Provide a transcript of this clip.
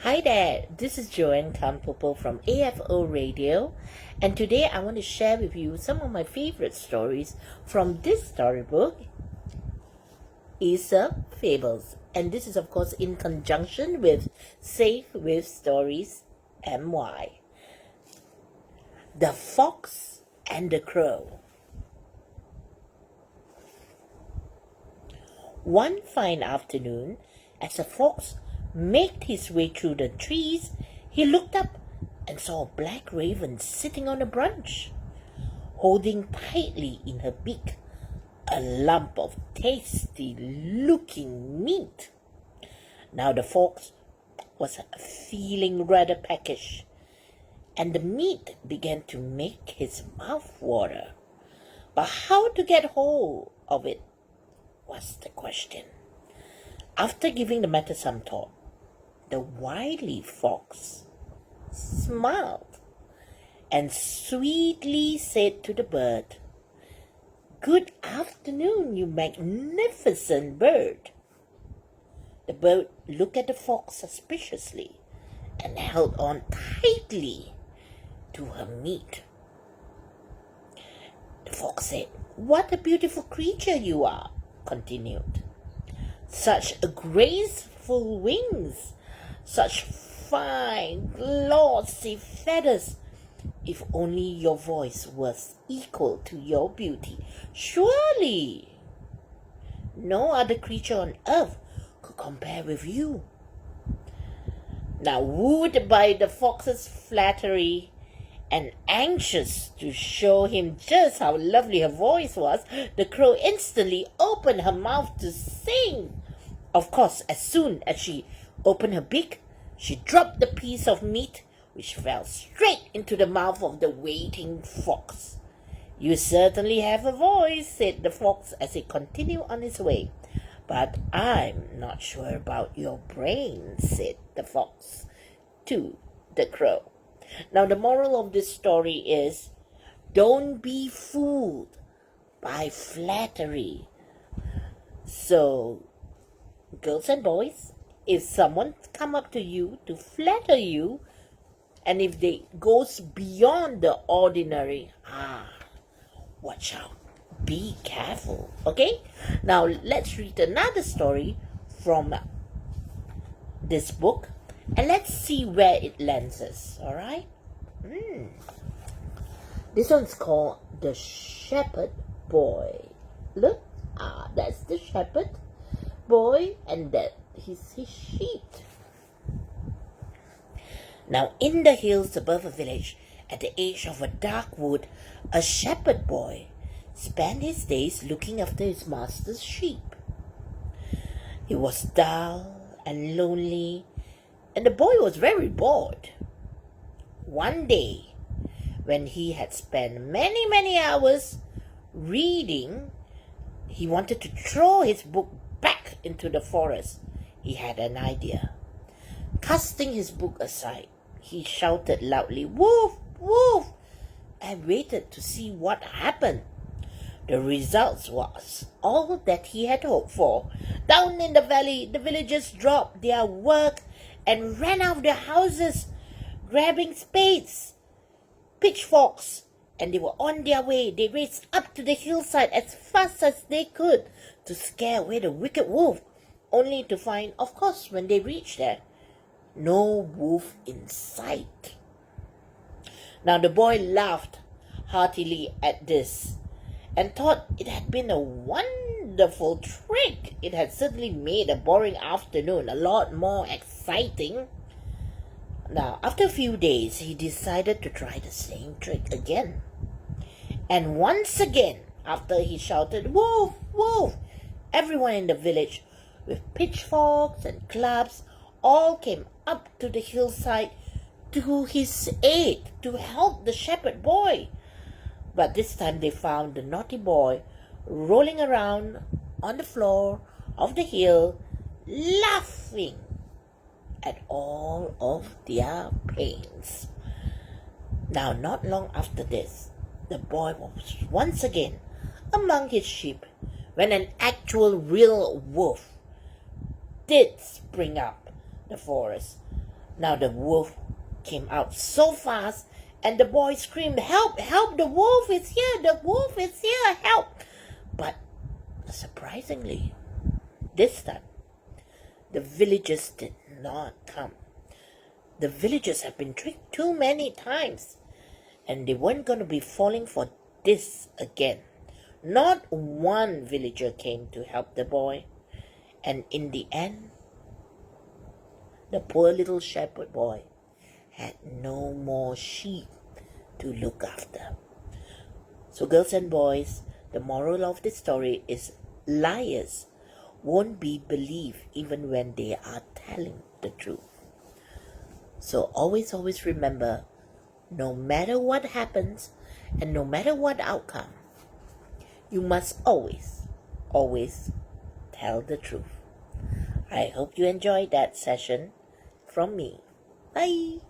Hi there, this is Joanne Kam from AFO Radio, and today I want to share with you some of my favorite stories from this storybook, Aesop Fables. And this is, of course, in conjunction with Safe with Stories MY. The Fox and the Crow. One fine afternoon, as the fox made his way through the trees, he looked up and saw a black raven sitting on a branch, holding tightly in her beak a lump of tasty-looking meat. Now the fox was feeling rather peckish, and the meat began to make his mouth water. But how to get hold of it was the question. After giving the matter some thought, the wily fox smiled and sweetly said to the bird, "Good afternoon, you magnificent bird." The bird looked at the fox suspiciously and held on tightly to her meat. The fox said, "What a beautiful creature you are," continued. "Such graceful wings, such fine, glossy feathers. If only your voice was equal to your beauty, surely no other creature on earth could compare with you." Now, wooed by the fox's flattery and anxious to show him just how lovely her voice was, the crow instantly opened her mouth to sing. Of course, as soon as she opened her beak, she dropped the piece of meat, which fell straight into the mouth of the waiting fox. "You certainly have a voice," said the fox as he continued on his way. "But I'm not sure about your brain," said the fox to the crow. Now, the moral of this story is, don't be fooled by flattery. So, girls and boys, if someone come up to you to flatter you, and if they goes beyond the ordinary, watch out, be careful. Okay, now let's read another story from this book, and let's see where it lands us. All right. This one's called The Shepherd Boy. Look, that's the shepherd boy, and that is his sheep. Now, in the hills above a village, at the edge of a dark wood, a shepherd boy spent his days looking after his master's sheep. He was dull and lonely, and the boy was very bored. One day, when he had spent many hours reading, he wanted to throw his book back into the forest. He had an idea. Casting his book aside, he shouted loudly, "Woof, woof," and waited to see what happened. The result was all that he had hoped for. Down in the valley, the villagers dropped their work and ran out of their houses, grabbing spades, pitchforks, and they were on their way. They raced up to the hillside as fast as they could to scare away the wicked wolf, only to find, of course, when they reached there, no wolf in sight. Now the boy laughed heartily at this and thought it had been a wonderful trick. It had certainly made a boring afternoon a lot more exciting. Now, after a few days, he decided to try the same trick again. And once again, after he shouted, "Wolf, wolf," everyone in the village, with pitchforks and clubs, all came up to the hillside to his aid to help the shepherd boy. But this time they found the naughty boy rolling around on the floor of the hill, laughing at all of their pains. Now, not long after this, the boy was once again among his sheep when an actual real wolf did spring up the forest. Now the wolf came out so fast, and the boy screamed, "Help! Help! The wolf is here! The wolf is here! Help!" But surprisingly, this time, the villagers did not come. The villagers have been tricked too many times, and they weren't going to be falling for this again. Not one villager came to help the boy, and in the end, the poor little shepherd boy had no more sheep to look after. So girls and boys, the moral of this story is liars won't be believed even when they are telling the truth. So always remember, no matter what happens and no matter what outcome, you must always tell the truth. I hope you enjoyed that session from me. Bye.